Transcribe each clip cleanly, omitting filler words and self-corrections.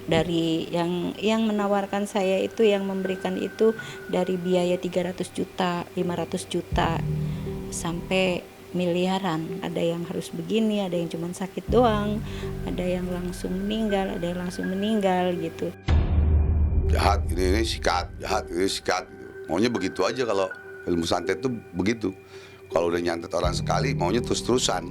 Dari yang menawarkan saya itu, yang memberikan itu dari biaya 300 juta, 500 juta sampai miliaran. Ada yang harus begini, ada yang cuma sakit doang, ada yang langsung meninggal gitu. Jahat ini sikat, jahat ini sikat gitu. Maunya begitu aja kalau ilmu santet tuh begitu. Kalau udah nyantet orang sekali maunya terus-terusan.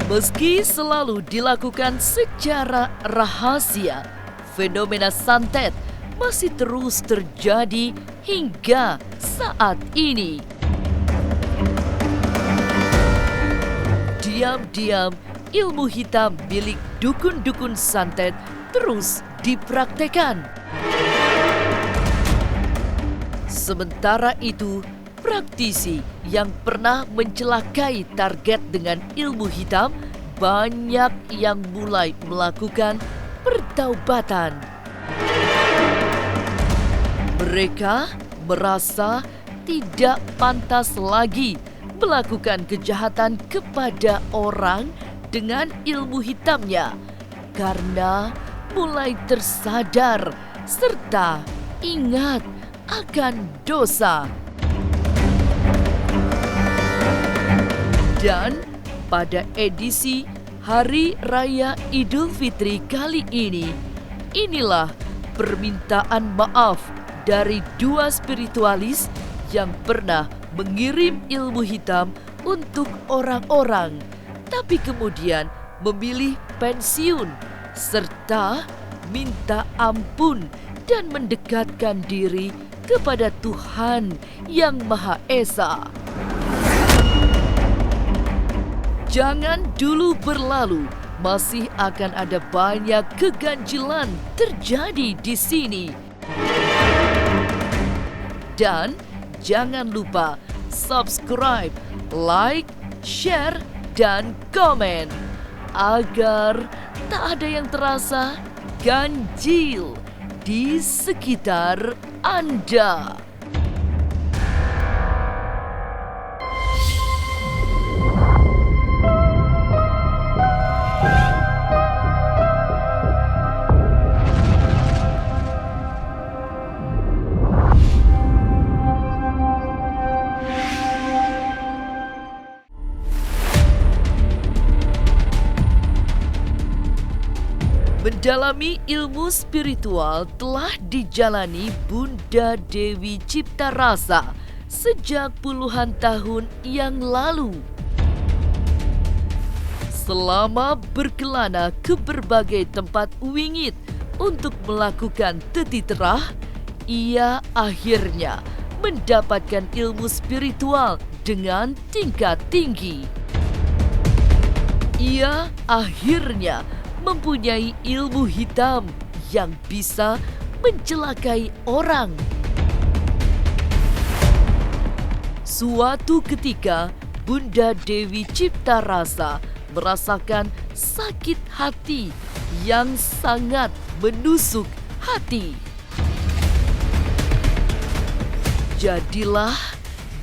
Meski selalu dilakukan secara rahasia, fenomena santet masih terus terjadi hingga saat ini. Diam-diam, ilmu hitam milik dukun-dukun santet terus dipraktekan. Sementara itu, praktisi yang pernah mencelakai target dengan ilmu hitam banyak yang mulai melakukan pertaubatan. Mereka merasa tidak pantas lagi melakukan kejahatan kepada orang dengan ilmu hitamnya karena mulai tersadar serta ingat akan dosa. Dan pada edisi Hari Raya Idul Fitri kali ini, inilah permintaan maaf dari dua spiritualis yang pernah mengirim ilmu hitam untuk orang-orang, tapi kemudian memilih pensiun serta minta ampun dan mendekatkan diri kepada Tuhan Yang Maha Esa. Jangan dulu berlalu, masih akan ada banyak keganjilan terjadi di sini. Dan jangan lupa subscribe, like, share, dan komen agar tak ada yang terasa ganjil di sekitar Anda. Mendalami ilmu spiritual telah dijalani Bunda Dewi Ciptarasa sejak puluhan tahun yang lalu. Selama berkelana ke berbagai tempat wingit untuk melakukan tetiterah, ia akhirnya mendapatkan ilmu spiritual dengan tingkat tinggi. Ia akhirnya mempunyai ilmu hitam yang bisa mencelakai orang. Suatu ketika, Bunda Dewi Ciptarasa merasakan sakit hati yang sangat menusuk hati. Jadilah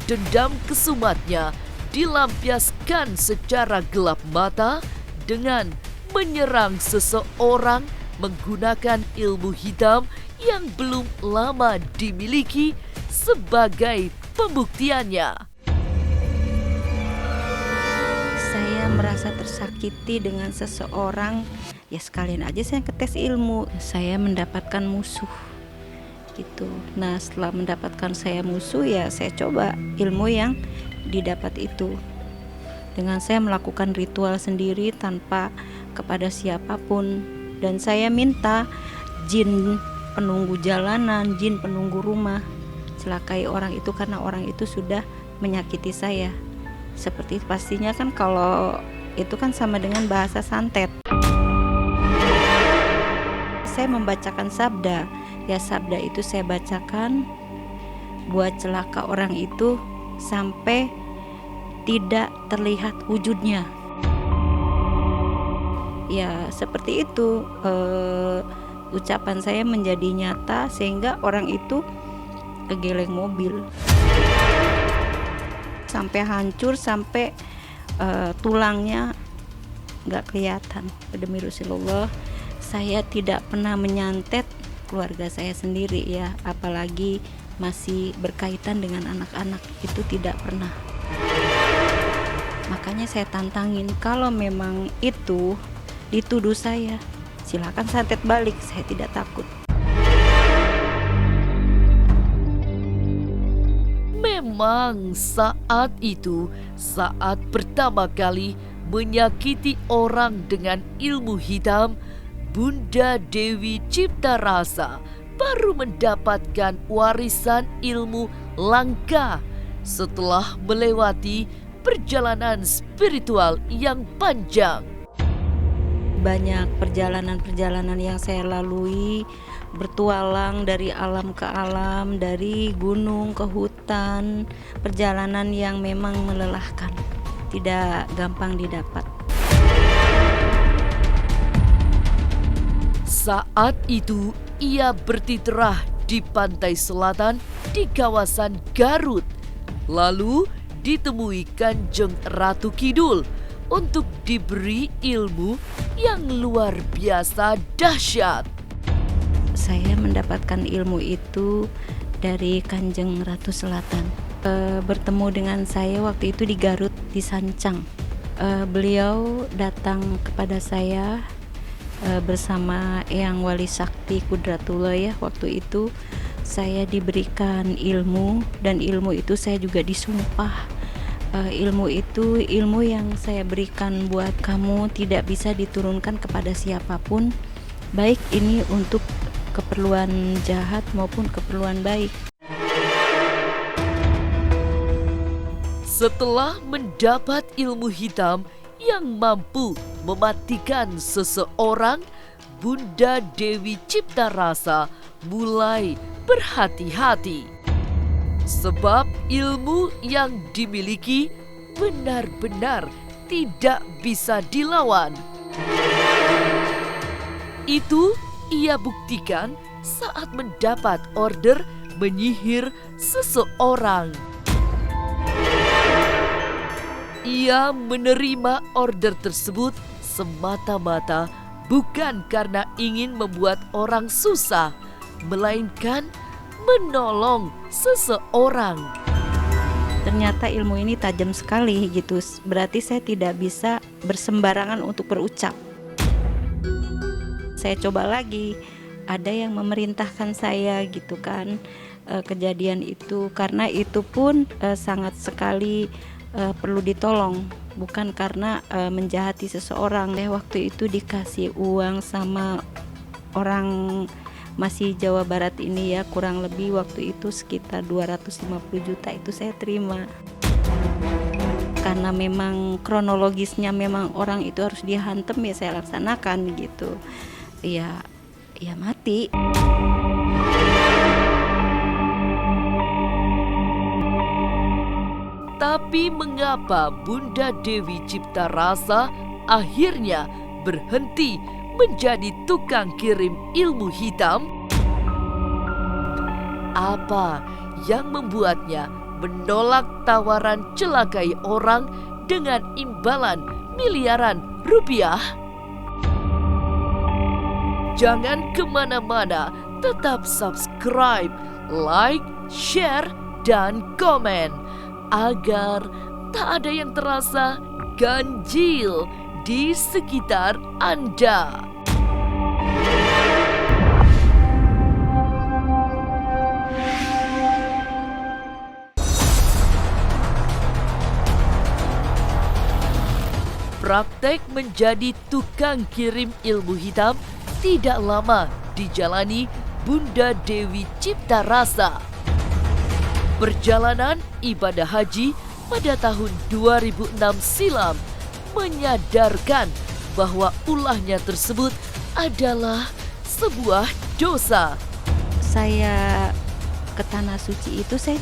dendam kesumatnya dilampiaskan secara gelap mata dengan menyerang seseorang menggunakan ilmu hitam yang belum lama dimiliki sebagai pembuktiannya. Saya merasa tersakiti dengan seseorang, ya sekalian aja saya ketes ilmu, saya mendapatkan musuh gitu. Nah, setelah mendapatkan saya musuh, ya saya coba ilmu yang didapat itu. Dengan saya melakukan ritual sendiri tanpa kepada siapapun, dan saya minta jin penunggu jalanan, jin penunggu rumah celakai orang itu karena orang itu sudah menyakiti saya. Seperti pastinya kan kalau itu kan sama dengan bahasa santet. Saya membacakan sabda, ya sabda itu saya bacakan buat celaka orang itu sampai tidak terlihat wujudnya. Ya seperti itu, ucapan saya menjadi nyata sehingga orang itu kegeleng mobil sampai hancur, sampai tulangnya nggak kelihatan. Demi Rasulullah, saya tidak pernah menyantet keluarga saya sendiri ya, apalagi masih berkaitan dengan anak-anak, itu tidak pernah. Makanya saya tantangin, kalau memang itu dituduh saya, silakan santet balik, saya tidak takut. Memang saat itu, saat pertama kali menyakiti orang dengan ilmu hitam, Bunda Dewi Ciptarasa baru mendapatkan warisan ilmu langka setelah melewati perjalanan spiritual yang panjang. Banyak perjalanan-perjalanan yang saya lalui, bertualang dari alam ke alam, dari gunung ke hutan, perjalanan yang memang melelahkan, tidak gampang didapat. Saat itu ia bertitrah di pantai selatan di kawasan Garut, lalu ditemui Kanjeng Ratu Kidul untuk diberi ilmu yang luar biasa dahsyat. Saya mendapatkan ilmu itu dari Kanjeng Ratu Selatan. Bertemu dengan saya waktu itu di Garut, di Sancang. Beliau datang kepada saya bersama Eyang Wali Sakti Kudratullah ya. Waktu itu saya diberikan ilmu, dan ilmu itu saya juga disumpah. Ilmu itu ilmu yang saya berikan buat kamu, tidak bisa diturunkan kepada siapapun, baik ini untuk keperluan jahat maupun keperluan baik. Setelah mendapat ilmu hitam yang mampu mematikan seseorang, Bunda Dewi Ciptarasa mulai berhati-hati. Sebab ilmu yang dimiliki benar-benar tidak bisa dilawan. Itu ia buktikan saat mendapat order menyihir seseorang. Ia menerima order tersebut semata-mata bukan karena ingin membuat orang susah, melainkan menolong seseorang. Ternyata ilmu ini tajam sekali gitu. Berarti saya tidak bisa bersembarangan untuk berucap. Saya coba lagi, ada yang memerintahkan saya gitu kan, kejadian itu, karena itu pun sangat sekali perlu ditolong, bukan karena menjahati seseorang. Waktu itu dikasih uang sama orang masih Jawa Barat ini ya, kurang lebih waktu itu sekitar 250 juta, itu saya terima. Karena memang kronologisnya memang orang itu harus dihantam, ya saya laksanakan gitu. Ya mati. Tapi mengapa Bunda Dewi Ciptarasa akhirnya berhenti menjadi tukang kirim ilmu hitam? Apa yang membuatnya menolak tawaran celakai orang dengan imbalan miliaran rupiah? Jangan kemana-mana, tetap subscribe, like, share, dan komen agar tak ada yang terasa ganjil di sekitar Anda. Praktek menjadi tukang kirim ilmu hitam tidak lama dijalani Bunda Dewi Ciptarasa. Perjalanan ibadah haji pada tahun 2006 silam menyadarkan bahwa ulahnya tersebut adalah sebuah dosa. Saya ke tanah suci itu saya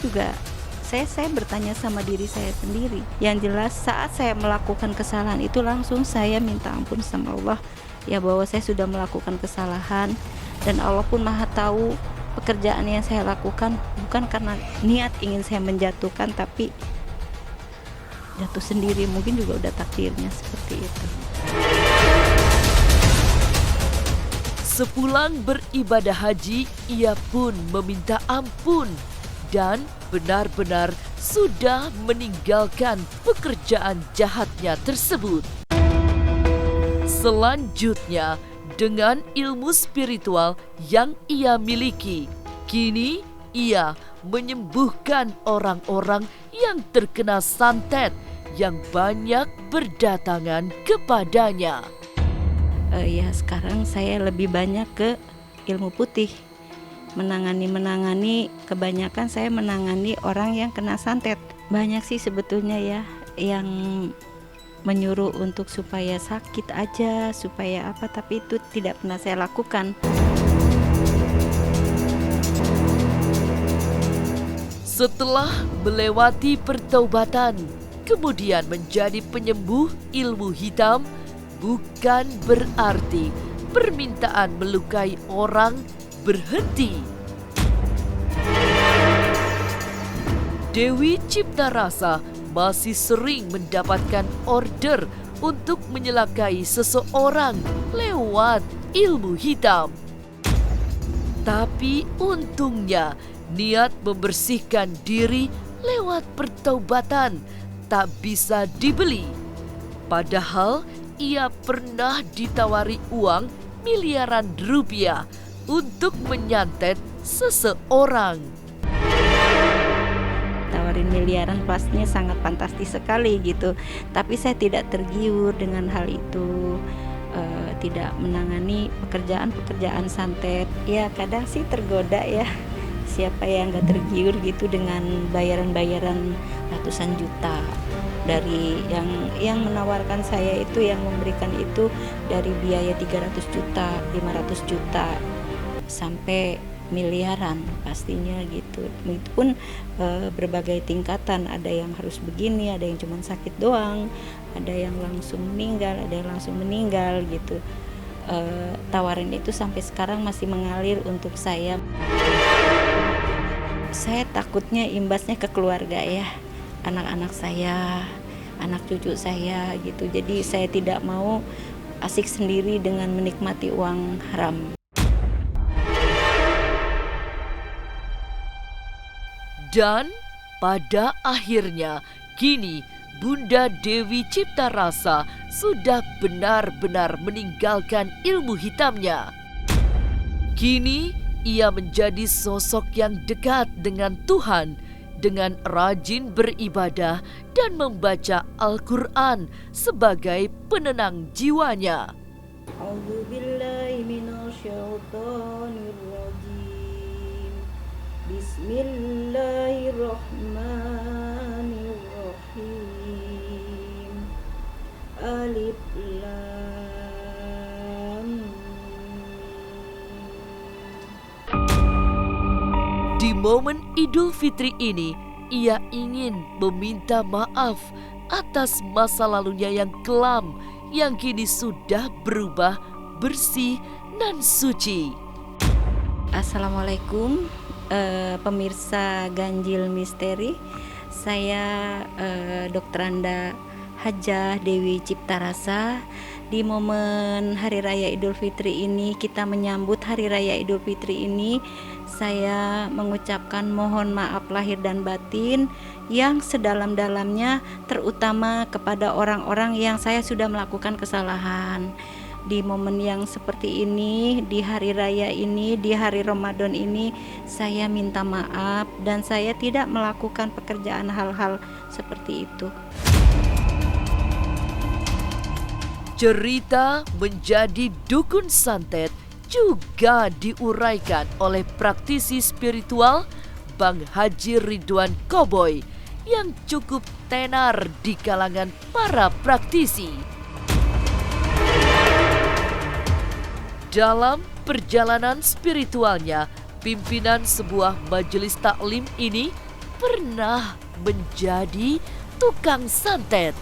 bertanya sama diri saya sendiri. Yang jelas saat saya melakukan kesalahan itu langsung saya minta ampun sama Allah, ya bahwa saya sudah melakukan kesalahan, dan Allah pun Maha tahu pekerjaan yang saya lakukan bukan karena niat ingin saya menjatuhkan, tapi jatuh sendiri, mungkin juga udah takdirnya seperti itu. Sepulang beribadah haji, ia pun meminta ampun dan benar-benar sudah meninggalkan pekerjaan jahatnya tersebut. Selanjutnya, dengan ilmu spiritual yang ia miliki, kini ia menyembuhkan orang-orang yang terkena santet yang banyak berdatangan kepadanya. Ya sekarang saya lebih banyak ke ilmu putih, menangani kebanyakan saya menangani orang yang kena santet. Banyak sih sebetulnya ya yang menyuruh untuk supaya sakit aja, supaya apa, tapi itu tidak pernah saya lakukan. Setelah melewati pertaubatan, kemudian menjadi penyembuh ilmu hitam, bukan berarti permintaan melukai orang berhenti. Dewi Ciptarasa masih sering mendapatkan order untuk menyelakai seseorang lewat ilmu hitam. Tapi untungnya niat membersihkan diri lewat pertaubatan tak bisa dibeli. Padahal ia pernah ditawari uang miliaran rupiah untuk menyantet seseorang. Tawarin miliaran pastinya sangat fantastis sekali gitu, tapi saya tidak tergiur dengan hal itu. Tidak menangani pekerjaan santet. Ya kadang sih tergoda ya, siapa yang gak tergiur gitu dengan bayaran-bayaran ratusan juta. Dari yang menawarkan saya itu, yang memberikan itu dari biaya 300 juta, 500 juta sampai miliaran pastinya gitu. Itu pun berbagai tingkatan, ada yang harus begini, ada yang cuma sakit doang, ada yang langsung meninggal gitu. Tawaran itu sampai sekarang masih mengalir untuk saya. Saya takutnya imbasnya ke keluarga ya, anak-anak saya, anak cucu saya gitu. Jadi saya tidak mau asik sendiri dengan menikmati uang haram. Dan pada akhirnya kini Bunda Dewi Ciptarasa sudah benar-benar meninggalkan ilmu hitamnya. Kini ia menjadi sosok yang dekat dengan Tuhan dengan rajin beribadah dan membaca Al-Quran sebagai penenang jiwanya. A'udzubillahiminasyaitonirrajim. Bismillahirrahmanirrahim. Alif Lam Mim. Di momen Idul Fitri ini, ia ingin meminta maaf atas masa lalunya yang kelam yang kini sudah berubah bersih dan suci. Assalamualaikum pemirsa Ganjil Misteri. Saya Dr. Anda Hajah Dewi Ciptarasa. Di momen Hari Raya Idul Fitri ini, kita menyambut Hari Raya Idul Fitri ini, saya mengucapkan mohon maaf lahir dan batin yang sedalam-dalamnya, terutama kepada orang-orang yang saya sudah melakukan kesalahan. Di momen yang seperti ini, di hari raya ini, di hari Ramadan ini, saya minta maaf dan saya tidak melakukan pekerjaan hal-hal seperti itu. Cerita menjadi dukun santet juga diuraikan oleh praktisi spiritual Bang Haji Ridwan Koboy yang cukup tenar di kalangan para praktisi. Dalam perjalanan spiritualnya, pimpinan sebuah majelis taklim ini pernah menjadi tukang santet.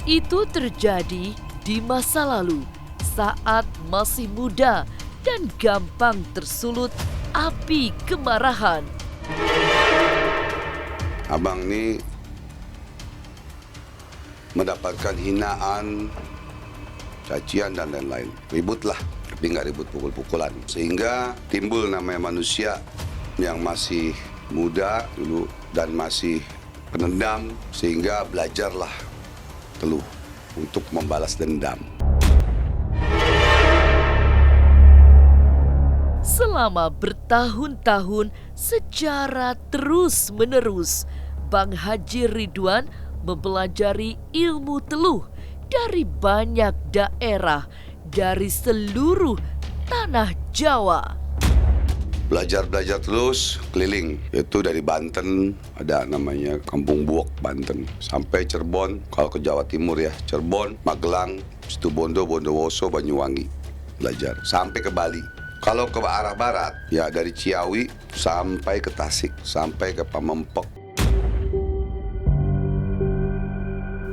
Itu terjadi di masa lalu saat masih muda dan gampang tersulut api kemarahan. Abang ini mendapatkan hinaan, cacian dan lain-lain. Ribut lah, tapi nggak ribut pukul-pukulan. Sehingga timbul namanya manusia yang masih muda dulu dan masih penendam, sehingga belajarlah Teluh untuk membalas dendam. Selama bertahun-tahun secara terus-menerus, Bang Haji Ridwan mempelajari ilmu teluh dari banyak daerah dari seluruh tanah Jawa. Belajar terus keliling. Itu dari Banten, ada namanya Kampung Buok, Banten. Sampai Cirebon, kalau ke Jawa Timur ya. Cirebon, Magelang, Situbondo, Bondowoso, Banyuwangi. Belajar. Sampai ke Bali. Kalau ke arah barat, ya dari Ciawi sampai ke Tasik, sampai ke Pamempek.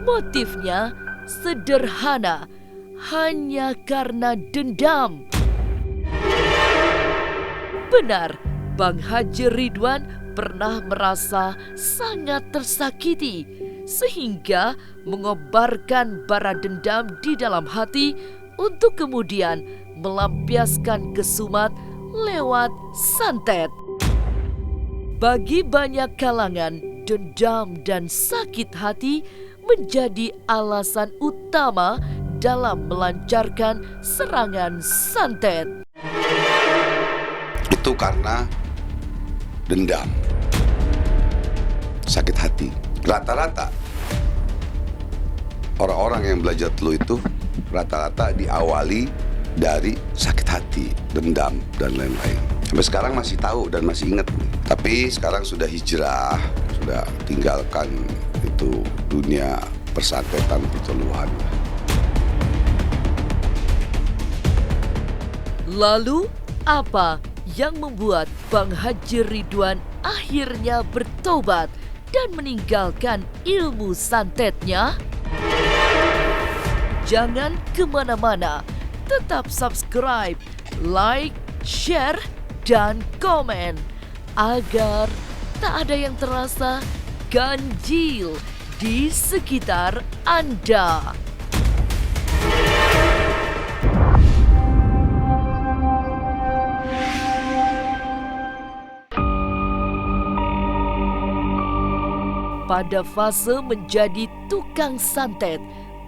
Motifnya sederhana, hanya karena dendam. Benar, Bang Haji Ridwan pernah merasa sangat tersakiti sehingga mengobarkan bara dendam di dalam hati untuk kemudian melampiaskan ke Sumat lewat santet. Bagi banyak kalangan, dendam dan sakit hati menjadi alasan utama dalam melancarkan serangan santet. Itu karena dendam, sakit hati. Rata-rata orang-orang yang belajar teluh itu rata-rata diawali dari sakit hati, dendam, dan lain-lain. Sampai sekarang masih tahu dan masih ingat. Tapi sekarang sudah hijrah, sudah tinggalkan itu dunia persantetan perteluhan. Lalu apa yang membuat Bang Haji Ridwan akhirnya bertobat dan meninggalkan ilmu santetnya? Jangan kemana-mana, tetap subscribe, like, share, dan komen agar tak ada yang terasa ganjil di sekitar Anda. Pada fase menjadi tukang santet,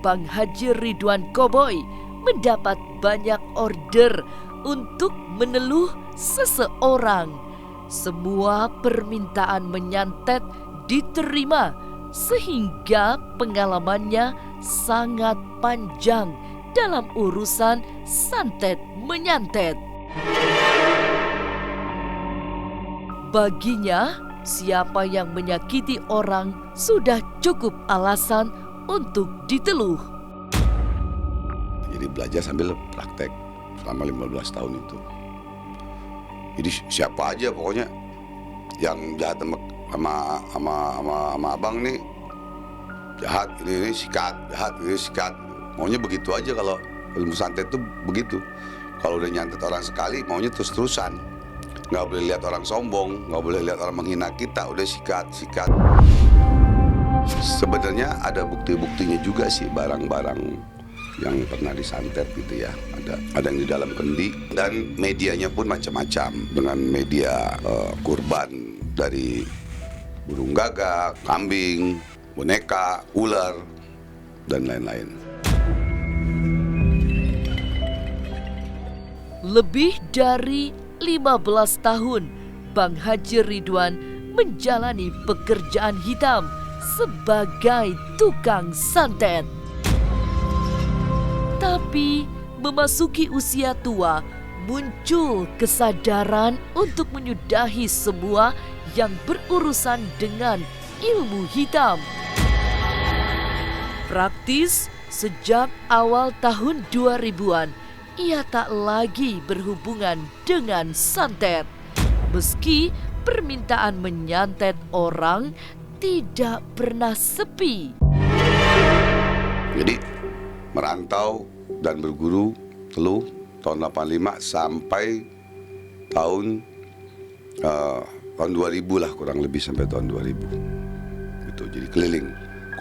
Bang Haji Ridwan Koboi mendapat banyak order untuk meneluh seseorang. Semua permintaan menyantet diterima sehingga pengalamannya sangat panjang dalam urusan santet menyantet. Baginya, siapa yang menyakiti orang sudah cukup alasan untuk diteluh. Jadi belajar sambil praktek selama 15 tahun itu. Jadi siapa aja pokoknya yang jahat sama abang nih, jahat ini sikat, jahat ini sikat. Maunya begitu aja. Kalau ilmu santet itu begitu. Kalau udah nyantet orang sekali, maunya terus-terusan. Nggak boleh lihat orang sombong, nggak boleh lihat orang menghina kita, udah sikat. Sebenarnya ada bukti-buktinya juga sih, barang-barang yang pernah disantet gitu ya. Ada yang di dalam kendi, dan medianya pun macam-macam, dengan media kurban dari burung gagak, kambing, boneka, ular, dan lain-lain. Lebih dari 15 tahun Bang Haji Ridwan menjalani pekerjaan hitam sebagai tukang santet. Tapi memasuki usia tua, muncul kesadaran untuk menyudahi semua yang berurusan dengan ilmu hitam. Praktis sejak awal tahun 2000-an, ia tak lagi berhubungan dengan santet. Meski permintaan menyantet orang tidak pernah sepi. Jadi merantau dan berguru teluh tahun 85 sampai tahun 2000 lah, kurang lebih sampai tahun 2000. Gitu. Jadi keliling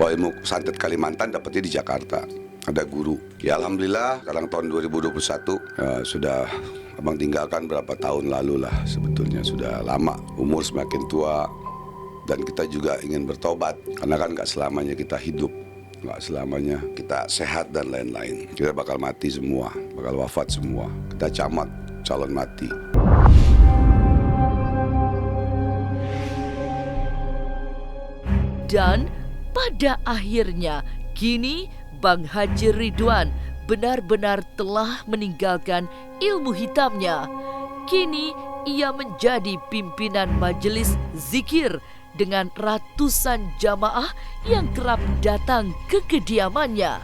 Kalau ilmu santet Kalimantan dapatnya di Jakarta. Ada guru. Ya alhamdulillah sekarang tahun 2021 sudah abang tinggalkan berapa tahun lalu lah, sebetulnya sudah lama. Umur semakin tua dan kita juga ingin bertobat karena kan gak selamanya kita hidup, gak selamanya kita sehat dan lain-lain. Kita bakal mati semua, bakal wafat semua. Kita camat calon mati. Dan pada akhirnya kini Bang Haji Ridwan benar-benar telah meninggalkan ilmu hitamnya. Kini ia menjadi pimpinan majelis zikir dengan ratusan jamaah yang kerap datang ke kediamannya.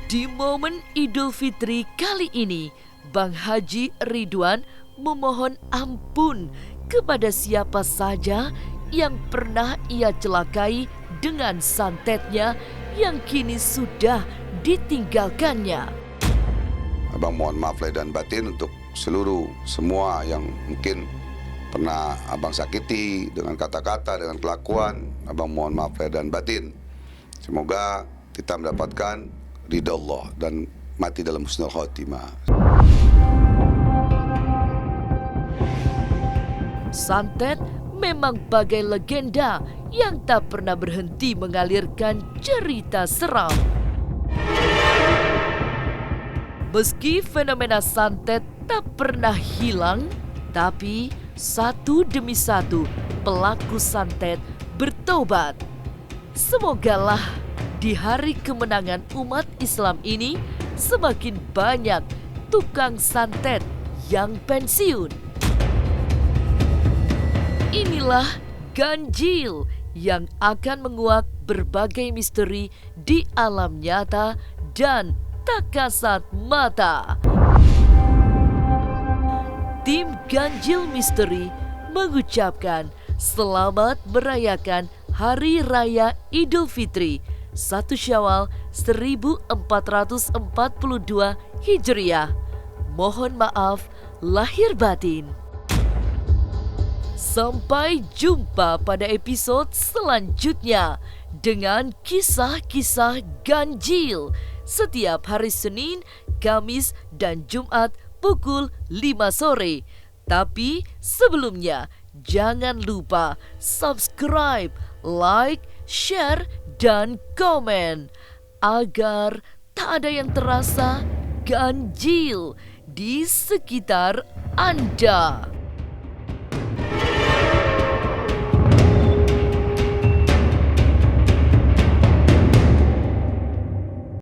Di momen Idul Fitri kali ini, Bang Haji Ridwan memohon ampun kepada siapa saja yang pernah ia celakai dengan santetnya yang kini sudah ditinggalkannya. Abang mohon maaf lahir dan batin untuk semua yang mungkin pernah abang sakiti dengan kata-kata, dengan kelakuan. Abang mohon maaf lahir dan batin. Semoga kita mendapatkan ridha Allah dan mati dalam husnul khotimah. Santet memang bagai legenda yang tak pernah berhenti mengalirkan cerita seram. Meski fenomena santet tak pernah hilang, tapi satu demi satu pelaku santet bertobat. Semogalah di hari kemenangan umat Islam ini semakin banyak tukang santet yang pensiun. Inilah ganjil yang akan menguak berbagai misteri di alam nyata dan tak kasat mata. Tim Ganjil Misteri mengucapkan selamat merayakan Hari Raya Idul Fitri 1 Syawal 1442 Hijriah. Mohon maaf lahir batin. Sampai jumpa pada episode selanjutnya dengan kisah-kisah ganjil setiap hari Senin, Kamis, dan Jumat pukul 5 sore. Tapi sebelumnya jangan lupa subscribe, like, share, dan komen agar tak ada yang terasa ganjil di sekitar Anda.